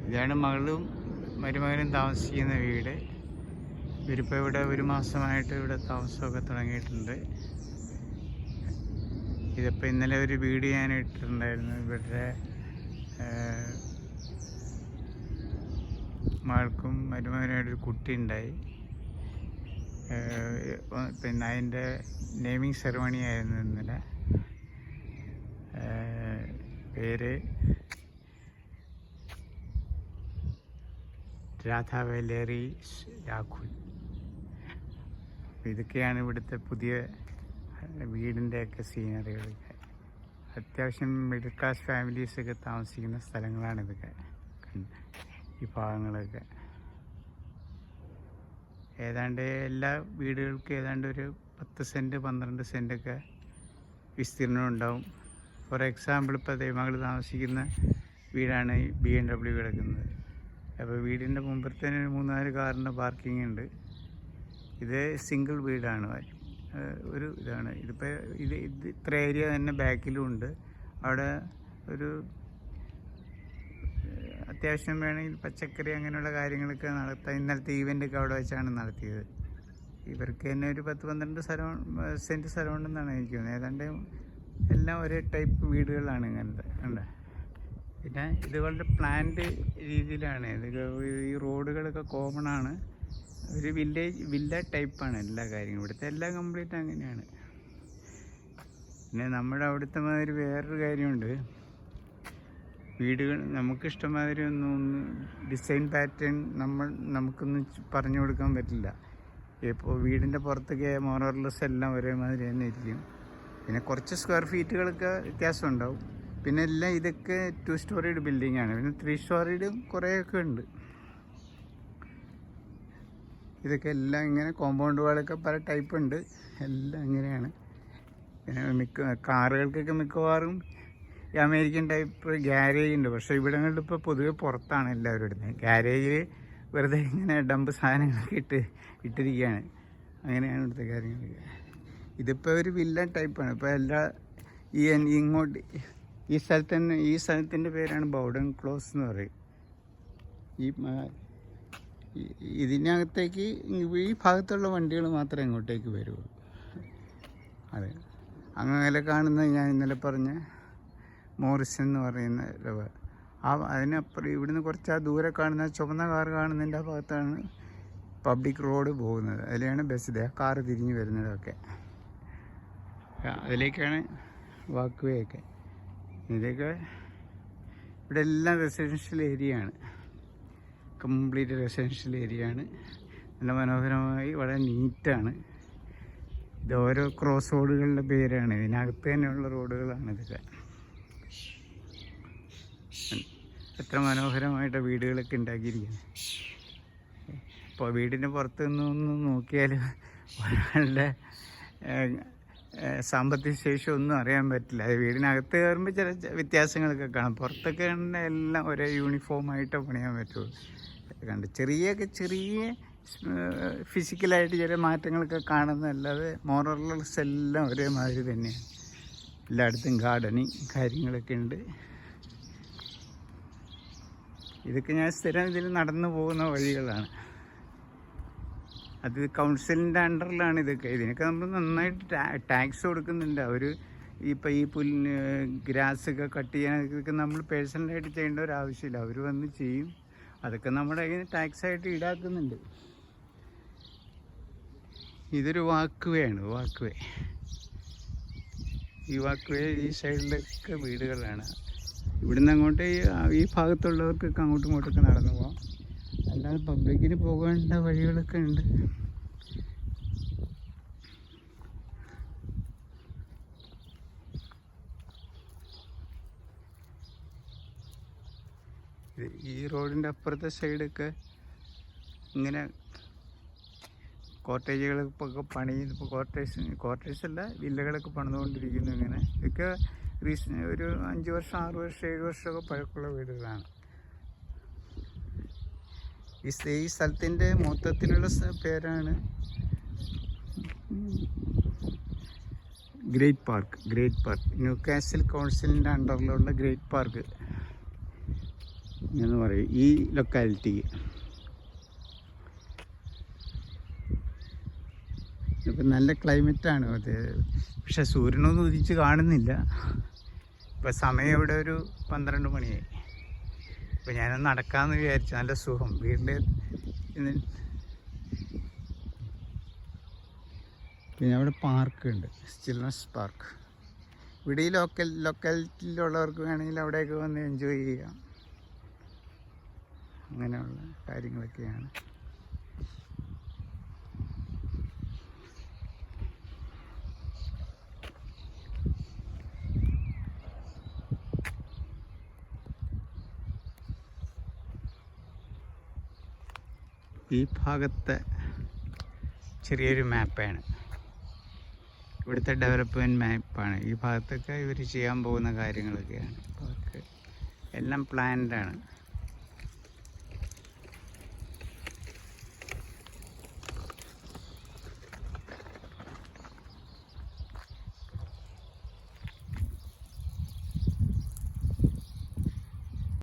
ഇതാണ് മകളും മരുമകനും താമസിക്കുന്ന വീട്. ഇവരിപ്പോൾ ഇവിടെ 1 മാസമായിട്ട് ഇവിടെ താമസമൊക്കെ തുടങ്ങിയിട്ടുണ്ട്. ഇതിപ്പോൾ ഇന്നലെ ഒരു വീഡിയോ ഞാൻ ഇട്ടിട്ടുണ്ടായിരുന്നു. ഇവരുടെ മകൾക്കും മരുമകനായിട്ടൊരു കുട്ടി ഉണ്ടായി. പിന്നെ അതിൻ്റെ നെയിമിങ് സെറമണി ആയിരുന്നു ഇന്നലെ. പേര് രാധാ വേലേറി രാഘുൽ. ഇതൊക്കെയാണ് ഇവിടുത്തെ പുതിയ വീടിൻ്റെയൊക്കെ സീനറികളൊക്കെ. അത്യാവശ്യം മിഡിൽ ക്ലാസ് ഫാമിലീസൊക്കെ താമസിക്കുന്ന സ്ഥലങ്ങളാണിതൊക്കെ. ഈ ഭാഗങ്ങളൊക്കെ ഏതാണ്ട് എല്ലാ വീടുകൾക്കും ഏതാണ്ട് ഒരു 10 സെൻറ്റ് 12 സെൻറ്റൊക്കെ വിസ്തീർണം ഉണ്ടാവും. ഫോർ എക്സാമ്പിൾ ഇപ്പോൾ മകൾ താമസിക്കുന്ന വീടാണ് ഈ BMW കിടക്കുന്നത്. അപ്പോൾ വീടിൻ്റെ മുമ്പത്തെ 3-4 കാറിൻ്റെ പാർക്കിംഗ് ഉണ്ട്. ഇത് സിംഗിൾ വീടാണ്. ഒരു ഇതാണ് ഇതിപ്പോൾ ഇത് ഇത്ര ഏരിയ തന്നെ ബാക്കിലും ഉണ്ട്. അവിടെ ഒരു അത്യാവശ്യം വേണമെങ്കിൽ പച്ചക്കറി അങ്ങനെയുള്ള കാര്യങ്ങളൊക്കെ നടത്താം. ഇന്നലത്തെ ഈവൻ്റൊക്കെ അവിടെ വെച്ചാണ് നടത്തിയത്. ഇവർക്ക് തന്നെ ഒരു 10-12 സെൻറ്റ് സ്ഥലമുണ്ടെന്നാണ് എനിക്ക് തോന്നുന്നത്. ഏതാണ്ട് എല്ലാം ഒരേ ടൈപ്പ് വീടുകളാണ് ഇങ്ങനത്തെ ഉണ്ട്. പിന്നെ ഇത് വളരെ പ്ലാൻഡ് രീതിയിലാണ്. ഇത് ഈ റോഡുകളൊക്കെ കോമൺ ആണ്. ഒരു വില്ല ടൈപ്പാണ് എല്ലാ കാര്യങ്ങളും. ഇവിടുത്തെ എല്ലാം കംപ്ലീറ്റ് അങ്ങനെയാണ്. പിന്നെ നമ്മുടെ അവിടുത്തെ മാതിരി വേറൊരു കാര്യമുണ്ട്. വീടുകൾ നമുക്കിഷ്ടമാതിരി ഒന്നും ഡിസൈൻ പാറ്റേൺ നമുക്കൊന്നും പറഞ്ഞു കൊടുക്കാൻ പറ്റില്ല. ഇപ്പോൾ വീടിൻ്റെ പുറത്തൊക്കെ മോറോർലെസ് എല്ലാം ഒരേമാതിരി തന്നെ ഇരിക്കും. പിന്നെ കുറച്ച് സ്ക്വയർ ഫീറ്റുകളൊക്കെ വ്യത്യാസം ഉണ്ടാവും. പിന്നെ എല്ലാം ഇതൊക്കെ 2 സ്റ്റോറീഡ് ബിൽഡിംഗ് ആണ്. പിന്നെ 3 സ്റ്റോറീഡും കുറേയൊക്കെ ഉണ്ട്. ഇതൊക്കെ എല്ലാം ഇങ്ങനെ കോമ്പൗണ്ട് വാളൊക്കെ പല ടൈപ്പ് ഉണ്ട്. എല്ലാം ഇങ്ങനെയാണ്. പിന്നെ കാറുകൾക്കൊക്കെ മിക്കവാറും ഈ അമേരിക്കൻ ടൈപ്പ് ഗ്യാരേജ് ഉണ്ട്. പക്ഷേ ഇവിടങ്ങളിൽ ഇപ്പോൾ പൊതുവെ പുറത്താണ് എല്ലാവരും ഇടുന്നത്. ഗ്യാരേജിൽ വെറുതെ ഇങ്ങനെ ഡംപ് സാധനങ്ങളൊക്കെ ഇട്ടിരിക്കുകയാണ്. അങ്ങനെയാണ് ഇവിടുത്തെ കാര്യങ്ങളൊക്കെ. ഇതിപ്പോൾ ഒരു വില്ല ടൈപ്പാണ്. ഇപ്പോൾ എല്ലാ ഇങ്ങോട്ട് ഈ സ്ഥലത്തിൻ്റെ പേരാണ് ബൗഡൻ ക്ലോസ് എന്ന് പറയും. ഇതിനകത്തേക്ക് ഈ ഭാഗത്തുള്ള വണ്ടികൾ മാത്രമേ ഇങ്ങോട്ടേക്ക് വരുള്ളൂ. അതെ, അങ്ങനെ കാണുന്ന ഞാൻ ഇന്നലെ പറഞ്ഞ മോറിസൺ എന്ന് പറയുന്ന അതിനപ്പുറം ഇവിടുന്ന് കുറച്ച് ദൂരെ കാണുന്ന ചുവന്ന കാർ കാണുന്നതിൻ്റെ ആ ഭാഗത്താണ് പബ്ലിക് റോഡ് പോകുന്നത്. അതിലാണ് ബസ് ആ കാറ് തിരിഞ്ഞ് വരുന്നതൊക്കെ. അതിലേക്കാണ് വാക്ക് വേ ഒക്കെ. ഇതൊക്കെ ഇവിടെ എല്ലാം റെസിഡൻഷ്യൽ ഏരിയ ആണ്. കംപ്ലീറ്റ് റെസിഡൻഷ്യൽ ഏരിയ ആണ്. നല്ല മനോഹരമായി വളരെ നീറ്റാണ്. ഇത് ഓരോ ക്രോസ് റോഡുകളുടെ പേരാണ്. ഇതിനകത്ത് തന്നെയുള്ള റോഡുകളാണ് ഇതൊക്കെ. എത്ര മനോഹരമായിട്ട് വീടുകളൊക്കെ ഉണ്ടാക്കിയിരിക്കുന്നത്. ഇപ്പോൾ വീടിൻ്റെ പുറത്ത് നിന്നൊന്ന് നോക്കിയാൽ ഒരാളുടെ സാമ്പത്തിക ശേഷി ഒന്നും അറിയാൻ പറ്റില്ല. അത് വീടിനകത്ത് കയറുമ്പോൾ ചില വ്യത്യാസങ്ങളൊക്കെ കാണാം. പുറത്തൊക്കെ എല്ലാം ഒരേ യൂണിഫോമായിട്ട് പണിയാൻ പറ്റുള്ളൂ. കണ്ട് ചെറിയ ഫിസിക്കലായിട്ട് ചില മാറ്റങ്ങളൊക്കെ കാണുന്നതല്ലാതെ മോറോർലെസ് എല്ലാം ഒരേമാതിരി തന്നെയാണ്. എല്ലായിടത്തും ഗാർഡനിങ് കാര്യങ്ങളൊക്കെ ഉണ്ട്. ഇതൊക്കെ ഞാൻ സ്ഥിരം ഇതിൽ നടന്നു പോകുന്ന വഴികളാണ്. അത് കൗൺസിലിൻ്റെ അണ്ടറിലാണ് ഇതൊക്കെ. ഇതിനൊക്കെ നമ്മൾ നന്നായിട്ട് ടാക്സ് കൊടുക്കുന്നുണ്ട്. അവർ ഇപ്പോൾ ഈ ഗ്രാസൊക്കെ കട്ട് ചെയ്യാനൊക്കെ നമ്മൾ പേഴ്സണലായിട്ട് ചെയ്യേണ്ട ഒരു ആവശ്യമില്ല. അവർ വന്ന് ചെയ്യും. അതൊക്കെ നമ്മുടെ കയ്യിൽ ടാക്സായിട്ട് ഈടാക്കുന്നുണ്ട്. ഇതൊരു വാക്ക് വേ ആണ്. ഈ വാക്ക് വേ ഈ സൈഡിലൊക്കെ വീടുകളാണ്. ഇവിടുന്ന് അങ്ങോട്ട് ഈ ഭാഗത്തുള്ളവർക്കൊക്കെ അങ്ങോട്ടും ഇങ്ങോട്ടൊക്കെ നടന്നു പോകാം. അല്ലാതെ പബ്ലിക്കിന് പോകേണ്ട വഴികളൊക്കെ ഉണ്ട്. ഈ റോഡിൻ്റെ അപ്പുറത്തെ സൈഡൊക്കെ ഇങ്ങനെ കോട്ടേജുകളൊക്കെ ഇപ്പോൾ ക്വാർട്ടേഴ്സ് അല്ല, വില്ലകളൊക്കെ പണിതുകൊണ്ടിരിക്കുന്നു. ഇങ്ങനെ ഇതൊക്കെ ഒരു 5 വർഷം 6 വർഷം 7 വർഷമൊക്കെ പഴക്കമുള്ള വീടുകളാണ്. ഈ സ്ഥലത്തിൻ്റെ മൊത്തത്തിലുള്ള പേരാണ് ഗ്രേറ്റ് പാർക്ക്. ന്യൂകാസിൽ കൗൺസിലിൻ്റെ അണ്ടറിലുള്ള ഗ്രേറ്റ് പാർക്ക്. എന്ന് പറയും ഈ ലൊക്കാലിറ്റിക്ക്. ഇപ്പം നല്ല ക്ലൈമറ്റാണ് അത്, പക്ഷെ സൂര്യനൊന്നും ഉദിച്ച് കാണുന്നില്ല. ഇപ്പം സമയം ഇവിടെ ഒരു 12 മണിയായി. ഇപ്പം ഞാനൊന്ന് നടക്കാമെന്ന് വിചാരിച്ചു. നല്ല സുഖം വീടിൻ്റെ. പിന്നെ അവിടെ പാർക്കുണ്ട്, ചിൽഡ്രൻസ് പാർക്ക്. ഇവിടെ ഈ ലൊക്കാലിറ്റിയിലുള്ളവർക്ക് വേണമെങ്കിൽ അവിടെയൊക്കെ വന്ന് എൻജോയ് ചെയ്യാം. അങ്ങനെയുള്ള കാര്യങ്ങളൊക്കെയാണ്. ഈ ഭാഗത്തെ ചെറിയൊരു മാപ്പാണ്, ഇവിടുത്തെ ഡെവലപ്മെൻറ്റ് മാപ്പാണ്. ഈ ഭാഗത്തൊക്കെ ഇവർ ചെയ്യാൻ പോകുന്ന കാര്യങ്ങളൊക്കെയാണ്. എല്ലാം പ്ലാൻഡാണ്.